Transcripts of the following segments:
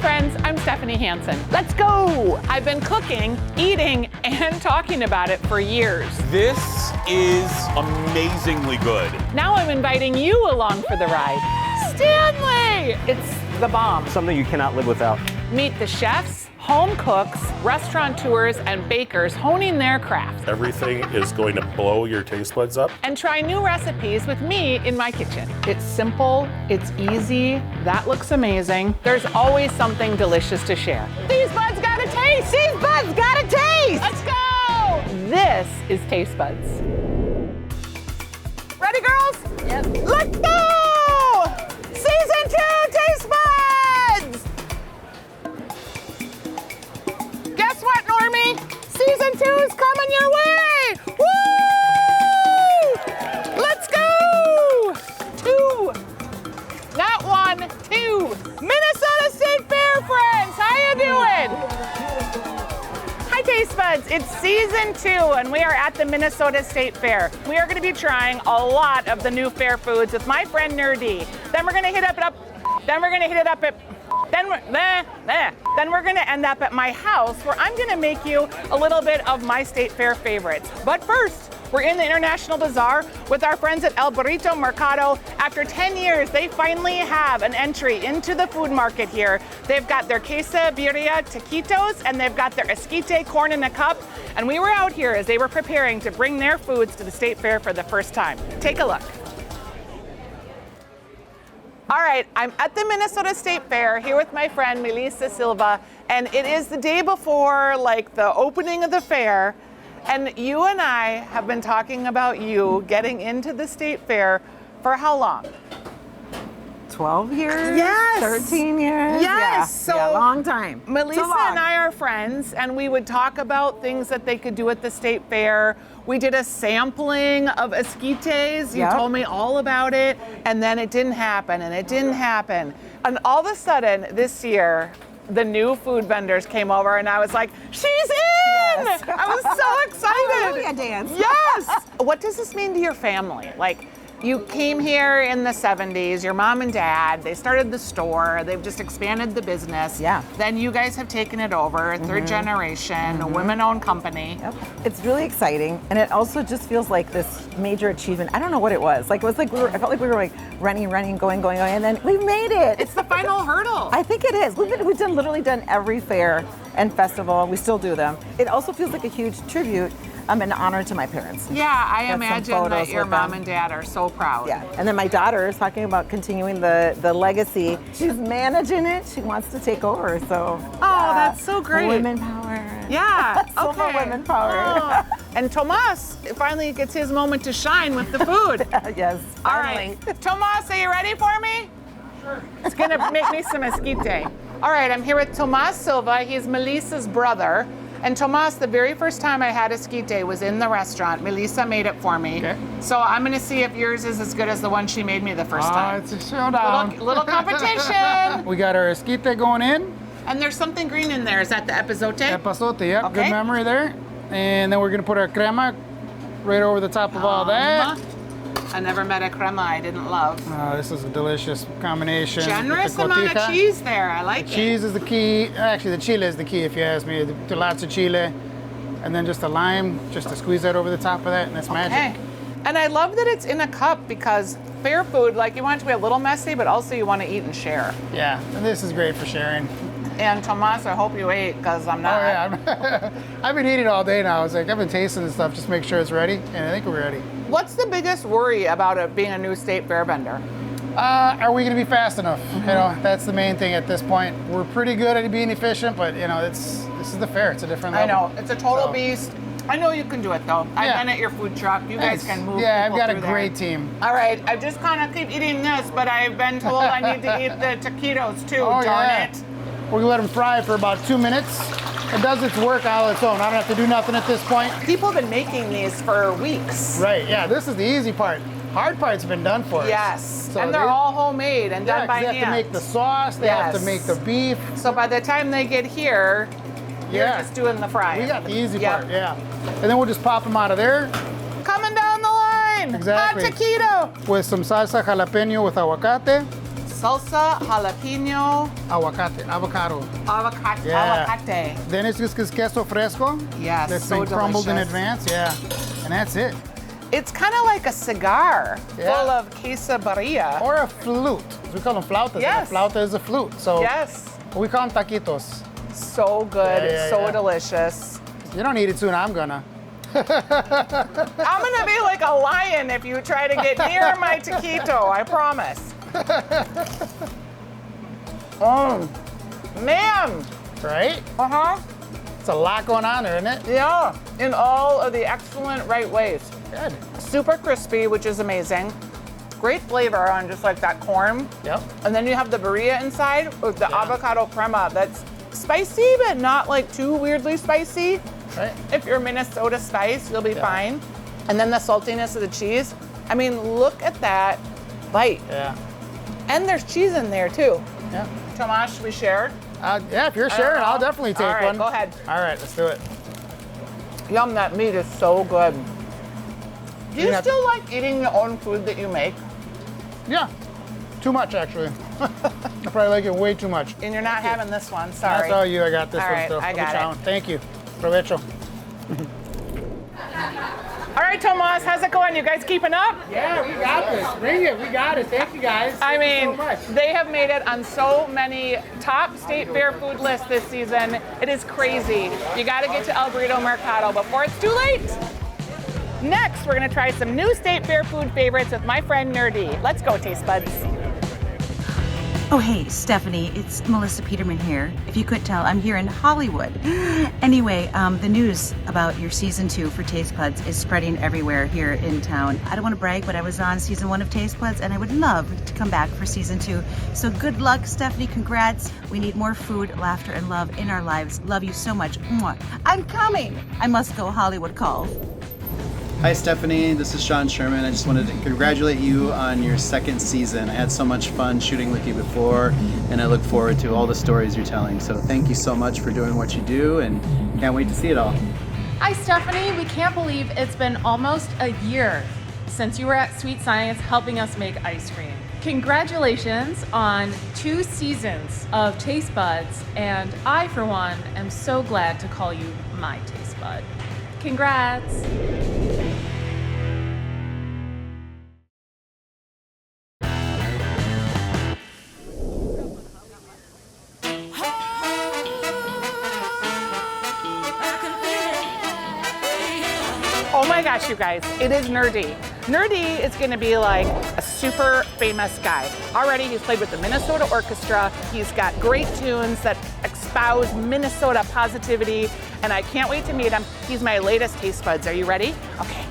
friends, I'm Stephanie Hansen. Let's go! I've been cooking, eating, and talking about it for years. This is amazingly good. Now I'm inviting you along for the ride. Stanley! It's the bomb. Something you cannot live without. Meet the chefs, home cooks, restaurateurs, and bakers honing their craft. Everything is going to blow your taste buds up. And try new recipes with me in my kitchen. It's simple, it's easy, that looks amazing. There's always something delicious to share. These buds got a taste! These buds got a taste! Let's go! This is Taste Buds. Ready, girls? Yep. Let's go! Season 2 Taste Buds! Guess what, Normie? Season 2 is coming your way! Woo! Let's go! 2. Not 1, 2. Minnesota State Fair friends, how you doing? Hi Taste Buds, it's season 2 and we are at the Minnesota State Fair. We are gonna be trying a lot of the new fair foods with my friend Nur-D. Then we're gonna hit up, then we're gonna end up at my house where I'm gonna make you a little bit of my state fair favorites. But first, we're in the International Bazaar with our friends at El Burrito Mercado. After 10 years, they finally have an entry into the food market here. They've got their Quesabirria Taquitos and they've got their Esquite corn in a cup. And we were out here as they were preparing to bring their foods to the state fair for the first time. Take a look. All right, I'm at the Minnesota State Fair here with my friend Melissa Silva, and it is the day before the opening of the fair, and you and I have been talking about you getting into the state fair for how long? 12 years? Yes. 13 years? Yes. So yeah, long time. Melissa and I are friends, and we would talk about things that they could do at the state fair. We did a sampling of esquites. You told me all about it, and then it didn't happen, and it didn't happen. And all of a sudden, this year, the new food vendors came over, and I was like, she's in! Yes. I was so excited. Hallelujah dance. Yes! What does this mean to your family? You came here in the 70s, your mom and dad, they started the store, they've just expanded the business. Yeah. Then you guys have taken it over, third generation, a women-owned company. Yep. It's really exciting, and it also just feels like this major achievement. I don't know what it was. I felt like we were running, going, and then we made it. It's the final hurdle. I think it is. We've literally done every fair and festival. We still do them. It also feels like a huge tribute. An honor to my parents. Yeah, I Got some imagine photos that your with mom them. and dad are so proud. Yeah, and then my daughter is talking about continuing the legacy. She's managing it. She wants to take over, so. Oh, that's so great. Women power. Yeah, Silver women power. Oh. And Tomas finally gets his moment to shine with the food. Yes, All finally. right, Tomas, are you ready for me? Sure. It's gonna make me some esquite. All right, I'm here with Tomas Silva. He's Melissa's brother. And Tomas, the very first time I had esquite was in the restaurant. Melissa made it for me. Okay. So I'm gonna see if yours is as good as the one she made me the first time. It's a showdown. Little competition. We got our esquite going in. And there's something green in there. Is that the epazote? Epazote, yep, Okay. good memory there. And then we're gonna put our crema right over the top of all that. I never met a crema I didn't love. This is a delicious combination. Generous with the amount of cotija. cheese there. I like it. Cheese is the key. Actually, the chile is the key, if you ask me. Lots of chile. And then just a lime, just to squeeze that over the top of that, and it's magic. And I love that it's in a cup because fair food, you want it to be a little messy, but also you want to eat and share. Yeah, and this is great for sharing. And Tomas, I hope you ate because I'm not. Oh yeah, I've been eating all day now. I've been tasting this stuff, just make sure it's ready, and I think we're ready. What's the biggest worry about it being a new state fair vendor? Are we going to be fast enough? That's the main thing at this point. We're pretty good at being efficient, but this is the fair. It's a different level. I know it's a total beast. I know you can do it though. I've been at your food truck. You guys can move. Yeah, I've got a through great there. team. All right, I just kind of keep eating this, but I've been told I need to eat the taquitos too. Oh, darn yeah. it! We're gonna let them fry for about 2 minutes. It does its work all its own. I don't have to do nothing at this point. People have been making these for weeks. Right. Yeah. This is the easy part. Hard part's been done for us. Yes, So and they're all homemade and done by they hand. have to make the sauce. They have to make the beef. So by the time they get here, you're just doing the frying. We got the easy part. Yeah. And then we'll just pop them out of there. Coming down the line. Exactly. Hot taquito. With some salsa jalapeno with aguacate. salsa, jalapeno, avocado. avocado. Then it's just queso fresco. Yes, That's so been crumbled in delicious. advance. Yeah, and that's it. It's kind of like a cigar Yeah. full of quesabirria. Or a flute. We call them flautas. Yes. And a flauta is a flute. So Yes, we call them taquitos. so good, Yeah, so yeah. delicious. You don't eat it soon. I'm gonna. I'm gonna be like a lion if you try to get near my taquito, I promise. Oh, man. Right? Uh-huh. It's a lot going on there, isn't it? Yeah, in all of the excellent right ways. Good. Super crispy, which is amazing. Great flavor on just like that corn. Yep. And then you have the burrilla inside with the avocado crema that's spicy, but not like too weirdly spicy. Right. If you're Minnesota spice, you'll be fine. And then the saltiness of the cheese. I mean, look at that bite. Yeah. And there's cheese in there too. Yeah. Tomas, should we share? Yeah, if you're sharing, I'll definitely take All right, one. go ahead. All right, let's do it. Yum, that meat is so good. Do you have still like eating your own food that you make? Yeah. Too much, actually. I probably like it way too much. And you're not having this one, sorry. That's all you. I got this All one right, still. I got Provecho. it. Thank you. Provecho. All right, Tomas, how's it going? You guys keeping up? Yeah, we got this. Bring it. We got it. Thank you, guys. I mean, so much. they have made it on so many top state fair food lists this season. It is crazy. You got to get to El Burrito Mercado before it's too late. Next, we're going to try some new state fair food favorites with my friend Nur-D. Let's go, taste buds. Oh, hey, Stephanie, it's Melissa Peterman here. If you could tell, I'm here in Hollywood. Anyway, the news about your season 2 for Taste Buds is spreading everywhere here in town. I don't want to brag, but I was on season 1 of Taste Buds, and I would love to come back for season 2. So good luck, Stephanie. Congrats. We need more food, laughter, and love in our lives. Love you so much. Mwah. I'm coming. I must go. Hollywood calls. Hi Stephanie, this is Sean Sherman. I just wanted to congratulate you on your 2nd season. I had so much fun shooting with you before, and I look forward to all the stories you're telling. So thank you so much for doing what you do, and can't wait to see it all. Hi Stephanie, we can't believe it's been almost a year since you were at Sweet Science helping us make ice cream. Congratulations on 2 seasons of Taste Buds, and I, for one, am so glad to call you my Taste Bud. Congrats! Oh my gosh, you guys, it is Nur-D. Nur-D is gonna be like a super famous guy. Already, he's played with the Minnesota Orchestra. He's got great tunes that espouse Minnesota positivity, and I can't wait to meet him. He's my latest Taste Buds. Are you ready? Okay.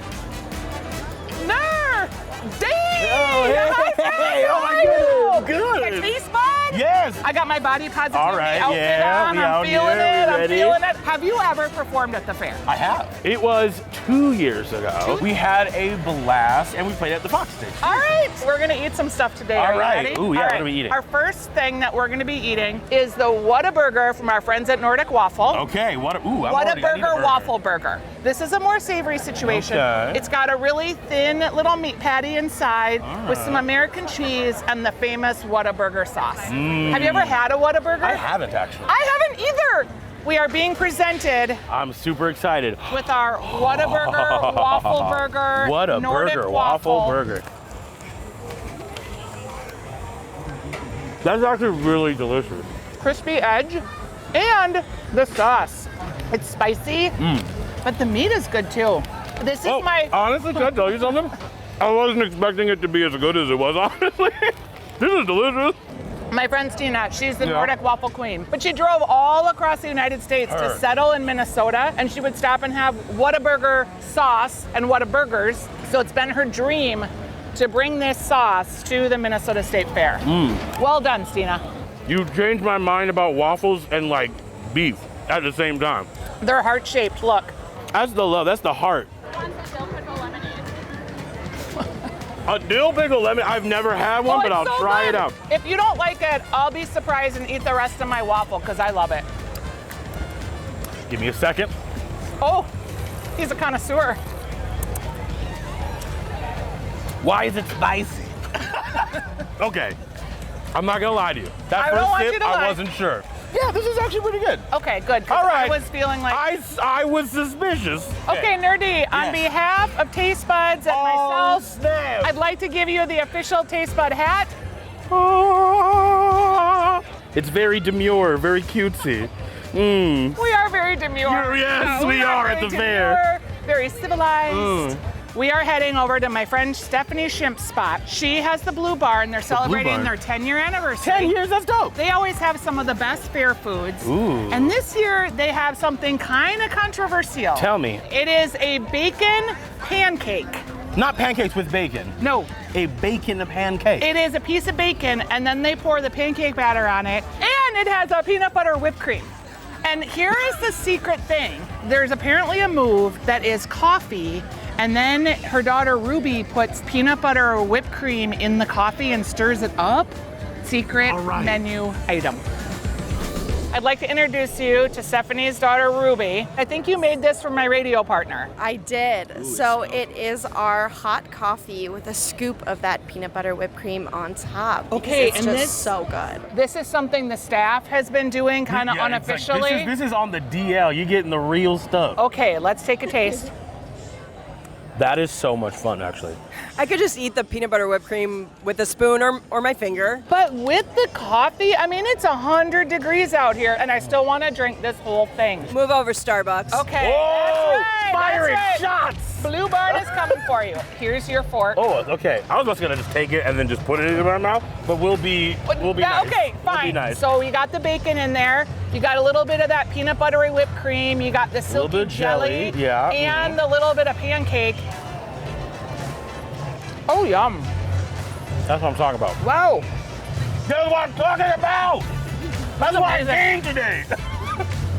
Nur-D! Hey, oh my goodness, good. Taste Buds? Yes. I got my body positivity All right, outfit yeah, on. we I'm out feeling here, it. I'm ready? feeling it. Have you ever performed at the fair? I have. It was 2 years ago. We had a blast, and we played at the Fox Station. All right, we're gonna eat some stuff today. Are All you right. ready? Ooh, yeah, All what are we eating? Our first thing that we're gonna be eating is the Whataburger from our friends at Nordic Waffle. Okay, what? Ooh, I need a Whataburger Waffle Burger. This is a more savory situation. Okay. It's got a really thin little meat patty inside with some American cheese and the famous Whataburger sauce. Have you ever had a Whataburger? I haven't actually. I haven't either. We are being presented I'm super excited. with our Whataburger Waffle Burger. What a Nordic burger, waffle burger. That's actually really delicious. Crispy edge and the sauce. It's spicy, but the meat is good too. This is my honestly, can I tell you something? I wasn't expecting it to be as good as it was, honestly. This is delicious. my friend Stina. She's the Nordic Waffle Queen. But she drove all across the United States to settle in Minnesota, and she would stop and have Whataburger sauce and Whataburgers. So it's been her dream to bring this sauce to the Minnesota State Fair. Well done, Stina. You changed my mind about waffles and like beef at the same time. They're heart-shaped, look. That's the love, that's the heart. A dill pickle lemon, I've never had one, but I'll try it out. If you don't like it, I'll be surprised and eat the rest of my waffle because I love it. Give me a second. Oh, he's a connoisseur. Why is it spicy? Okay, I'm not gonna lie to you. That I don't first want sip, you to I lie. wasn't sure. Yeah, this is actually pretty good. Okay, good. 'cause All right. I was feeling like. I was suspicious. Okay, Nur-D, on behalf of Taste Buds and myself, snap. I'd like to give you the official Taste Bud hat. It's very demure, very cutesy. We are very demure. Yes, we are at very the fair. demure, very civilized. We are heading over to my friend Stephanie Schimp's spot. She has the Blue Bar, and they're celebrating Bar. their 10-year anniversary. 10 years, that's dope. They always have some of the best fair foods. Ooh. And this year, they have something kind of controversial. Tell me. It is a bacon pancake. Not pancakes with bacon. No, A bacon pancake. it is a piece of bacon, and then they pour the pancake batter on it, and it has a peanut butter whipped cream. And here is the secret thing. There's apparently a move that is coffee, and then her daughter Ruby puts peanut butter or whipped cream in the coffee and stirs it up. Secret menu item. I'd like to introduce you to Stephanie's daughter Ruby. I think you made this for my radio partner. I did. So it is our hot coffee with a scoop of that peanut butter whipped cream on top. because Okay, it's and just this- so good. This is something the staff has been doing kind of unofficially. this is on the DL. You're getting the real stuff. Okay, let's take a taste. That is so much fun, actually. I could just eat the peanut butter whipped cream with a spoon or my finger. But with the coffee, I mean, it's 100 degrees out here, and I still want to drink this whole thing. Move over, Starbucks. Okay, Whoa! that's right. Firing that's right. shots! Blue Barn is coming for you. Here's your fork. Oh, okay. I was just gonna just take it and then just put it in my mouth, but we'll be nice. Okay, We'll fine. be nice. So you got the bacon in there. You got a little bit of that peanut buttery whipped cream. You got the silky bit of jelly, yeah. And a little bit of pancake. Oh, yum. That's what I'm talking about. Wow. That's what I'm talking about! That's why I amazing. came today!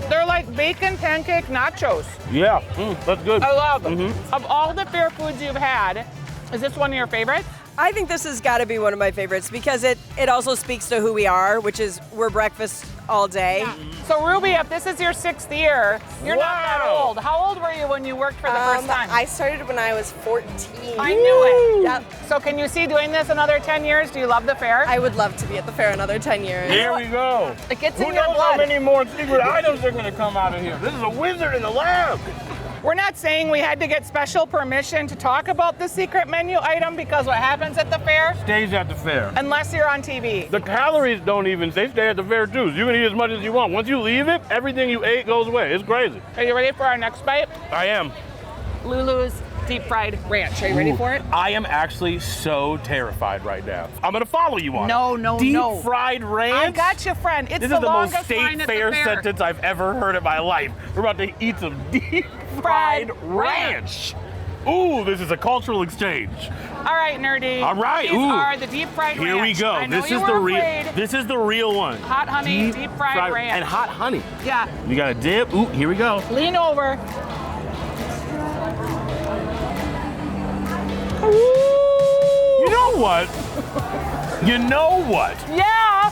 They're like bacon pancake nachos. Yeah, that's good. I love them. Of all the fair foods you've had, is this one of your favorites? I think this has got to be one of my favorites because it also speaks to who we are, which is we're breakfast all day. So Ruby, if this is your 6th year, you're not that Wow. old. How old were you when you worked for the first time? I started when I was 14. I knew it. Yep. So can you see doing this another 10 years? Do you love the fair? I would love to be at the fair another 10 years. Here we go. It gets Who in your knows how blood. many more secret items are gonna come out of here? This is a wizard in the lab. We're not saying we had to get special permission to talk about the secret menu item because what happens at the fair, Stays at the fair. unless you're on TV. The calories don't even, they stay at the fair too. So you can eat as much as you want. Once you leave it, everything you ate goes away. It's crazy. Are you ready for our next bite? I am. Lulu's deep fried ranch. Are you ready for it? I am actually so terrified right now. I'm gonna follow you on No, it. no, Deep no. fried ranch? I got you, friend. It's This the is the most longest state line at fair the fair. sentence I've ever heard in my life. We're about to eat some deep fried ranch. Ooh, this is a cultural exchange. All right, Nur-D. All right, These ooh. are the deep fried ranch. Here we go. I know This you is were the real. afraid. This is the real one. Hot honey, deep fried ranch. and hot honey. Yeah. You got a dip. Ooh, here we go. Lean over. You know what? You know what? Yeah.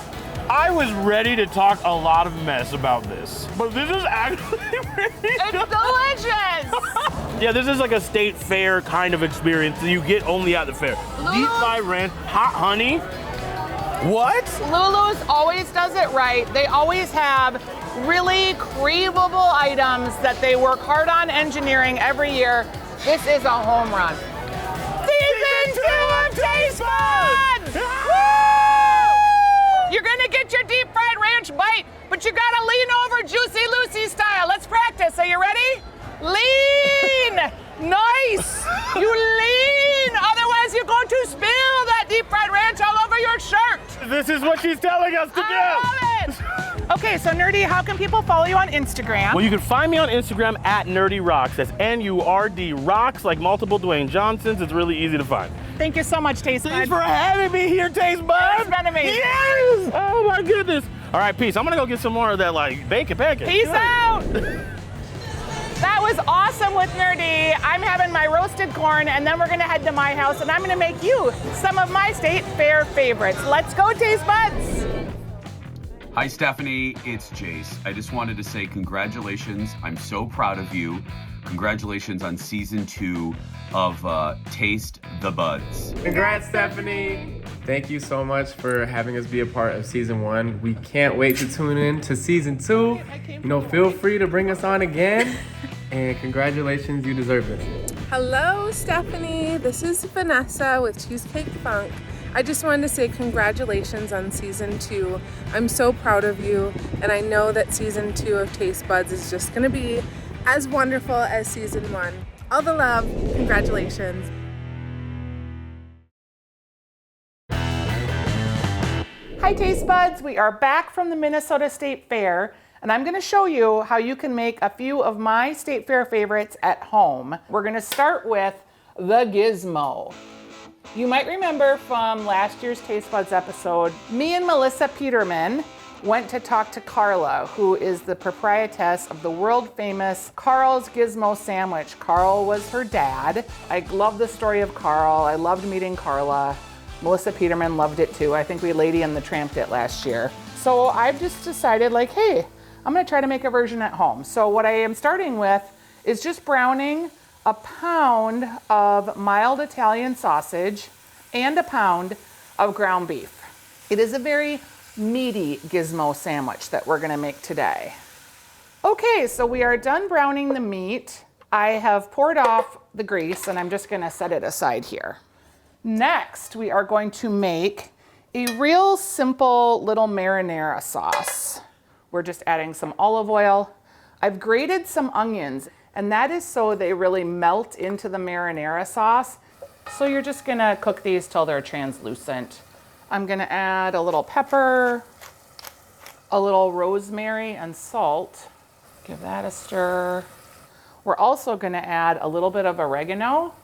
I was ready to talk a lot of mess about this, but this is actually really It's good. delicious. Yeah, this is like a state fair kind of experience that you get only at the fair. Deep fried ranch, hot honey. What? Lulu's always does it right. They always have really craveable items that they work hard on engineering every year. This is a home run. Season 2 of Taste Buds! Woo! You're gonna get your deep fried ranch bite, but you gotta lean over Juicy Lucy style. Let's practice. Are you ready? Lean! Nice! You lean! Otherwise you're going to spill that deep fried ranch all over your shirt. This is what she's telling us to do. I love it! Okay, so Nur-D, how can people follow you on Instagram? Well, you can find me on Instagram at Nur-D Rocks. That's N-U-R-D Rocks, like multiple Dwayne Johnsons. It's really easy to find. Thank you so much, Taste Thanks Bud. for having me here, Taste Buds. It's been amazing. Yes! Oh my goodness. All right, peace. I'm gonna go get some more of that like bacon pancake. Peace out! That was awesome with Nur-D. I'm having my roasted corn, and then we're gonna head to my house, and I'm gonna make you some of my state fair favorites. Let's go, Taste Buds! Hi, Stephanie. It's Jace. I just wanted to say congratulations. I'm so proud of you. Congratulations on season 2 of Taste the Buds. Congrats, Stephanie. Thank you so much for having us be a part of season 1. We can't wait to tune in to season 2. Feel free to bring us on again. And congratulations, you deserve it. Hello, Stephanie. This is Vanessa with Cheesecake Funk. I just wanted to say congratulations on season 2. I'm so proud of you, and I know that season 2 of Taste Buds is just gonna be as wonderful as season 1. All the love, congratulations. Hi Taste Buds, we are back from the Minnesota State Fair, and I'm gonna show you how you can make a few of my State Fair favorites at home. We're gonna start with the Gizmo. You might remember from last year's Taste Buds episode, me and Melissa Peterman went to talk to Carla, who is the proprietress of the world famous Carl's Gizmo sandwich. Carl was her dad. I love the story of Carl. I loved meeting Carla. Melissa Peterman loved it too. I think we Lady and the Tramped it last year. So I've just decided like, hey, I'm gonna try to make a version at home. So what I am starting with is just browning a pound of mild Italian sausage and a pound of ground beef. It is a very meaty Gizmo sandwich that we're gonna make today. Okay, so we are done browning the meat. I have poured off the grease and I'm just gonna set it aside here. Next, we are going to make a real simple little marinara sauce. We're just adding some olive oil. I've grated some onions, and that is so they really melt into the marinara sauce. So you're just gonna cook these till they're translucent. I'm gonna add a little pepper, a little rosemary and salt. Give that a stir. We're also gonna add a little bit of oregano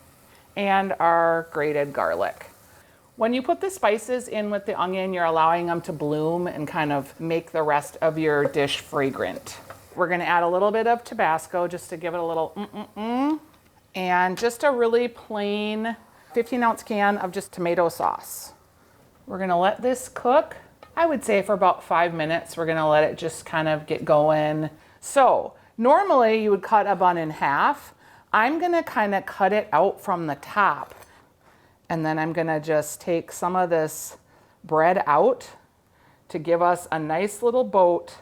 and our grated garlic. When you put the spices in with the onion, you're allowing them to bloom and kind of make the rest of your dish fragrant. We're gonna add a little bit of Tabasco just to give it a little and just a really plain 15-ounce can of just tomato sauce. We're gonna let this cook, I would say for about 5 minutes. We're gonna let it just kind of get going. So normally you would cut a bun in half. I'm gonna kind of cut it out from the top, and then I'm gonna just take some of this bread out to give us a nice little boat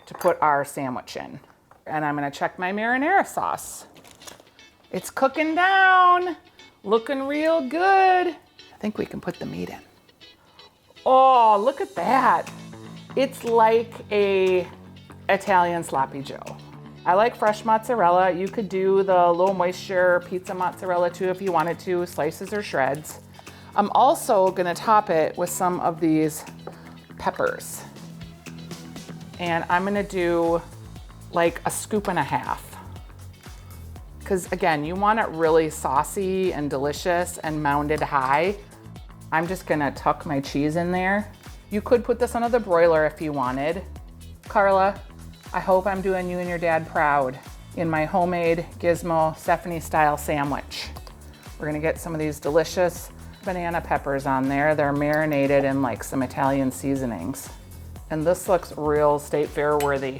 to put our sandwich in. And I'm gonna check my marinara sauce. It's cooking down, looking real good. I think we can put the meat in. Oh, look at that. It's like a Italian sloppy joe. I like fresh mozzarella. You could do the low moisture pizza mozzarella too if you wanted to, slices or shreds. I'm also gonna top it with some of these peppers. And I'm gonna do like a scoop and a half. Because again, you want it really saucy and delicious and mounded high. I'm just gonna tuck my cheese in there. You could put this under the broiler if you wanted. Carla, I hope I'm doing you and your dad proud in my homemade Gizmo Stephanie style sandwich. We're gonna get some of these delicious banana peppers on there. They're marinated in like some Italian seasonings. And this looks real State Fair worthy.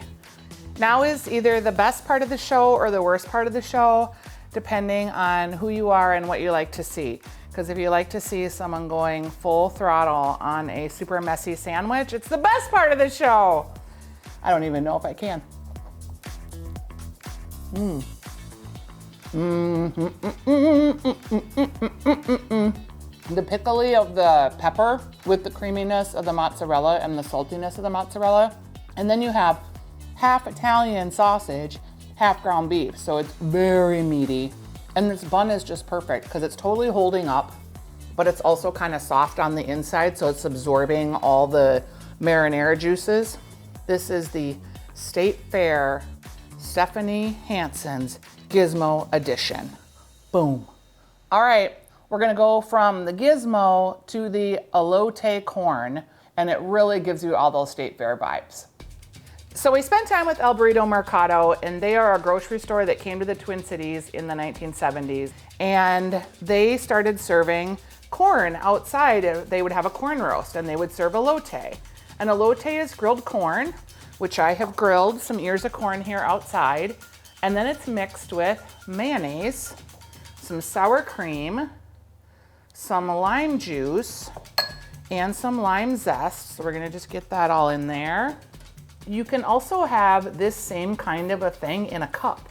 Now is either the best part of the show or the worst part of the show, depending on who you are and what you like to see. Because if you like to see someone going full throttle on a super messy sandwich, it's the best part of the show. I don't even know if I can. The pickly of the pepper with the creaminess of the mozzarella and the saltiness of the mozzarella. And then you have half Italian sausage, half ground beef. So it's very meaty. And this bun is just perfect because it's totally holding up, but it's also kind of soft on the inside. So it's absorbing all the marinara juices. This is the State Fair Stephanie Hansen's Gizmo edition. Boom. All right, we're gonna go from the Gizmo to the Elote corn, and it really gives you all those State Fair vibes. So we spent time with El Burrito Mercado, and they are a grocery store that came to the Twin Cities in the 1970s, and they started serving corn outside. They would have a corn roast, and they would serve elote. An elote is grilled corn, which I have grilled some ears of corn here outside, and then it's mixed with mayonnaise, some sour cream, some lime juice, and some lime zest. So we're gonna just get that all in there. You can also have this same kind of a thing in a cup,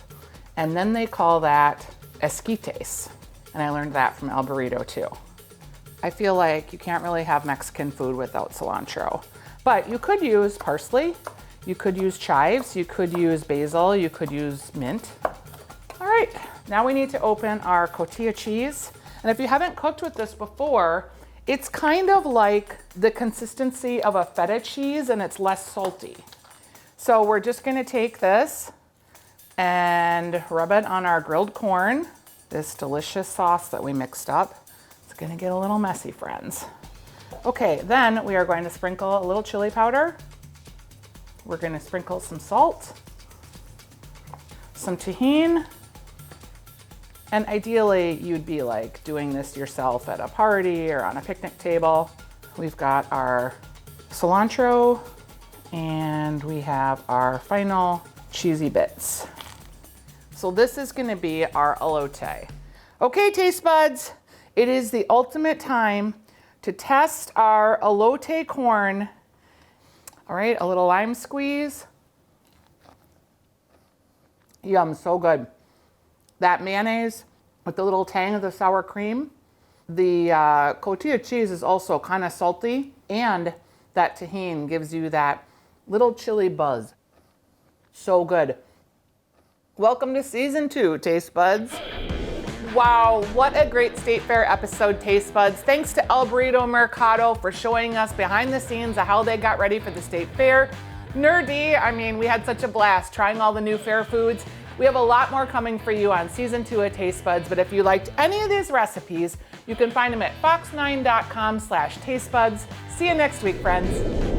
and then they call that Esquites. And I learned that from El Burrito too. I feel like you can't really have Mexican food without cilantro, but you could use parsley, you could use chives, you could use basil, you could use mint. All right, now we need to open our cotija cheese. And if you haven't cooked with this before, it's kind of like the consistency of a feta cheese and it's less salty. So we're just gonna take this and rub it on our grilled corn, this delicious sauce that we mixed up. It's gonna get a little messy, friends. Okay, then we are going to sprinkle a little chili powder. We're gonna sprinkle some salt, some tahini, and ideally you'd be like doing this yourself at a party or on a picnic table. We've got our cilantro, and we have our final cheesy bits. So this is gonna be our elote. Okay, taste buds, it is the ultimate time to test our elote corn. All right, a little lime squeeze. Yum, so good. That mayonnaise with the little tang of the sour cream. The cotija cheese is also kind of salty, and that tahini gives you that little chili buzz. So good. Welcome to season 2, taste buds. Wow, what a great State Fair episode, taste buds. Thanks to El Burrito Mercado for showing us behind the scenes of how they got ready for the State Fair. Nur-D, I mean, we had such a blast trying all the new fair foods. We have a lot more coming for you on season 2 of Taste Buds, but if you liked any of these recipes, you can find them at fox9.com/tastebuds. See you next week, friends.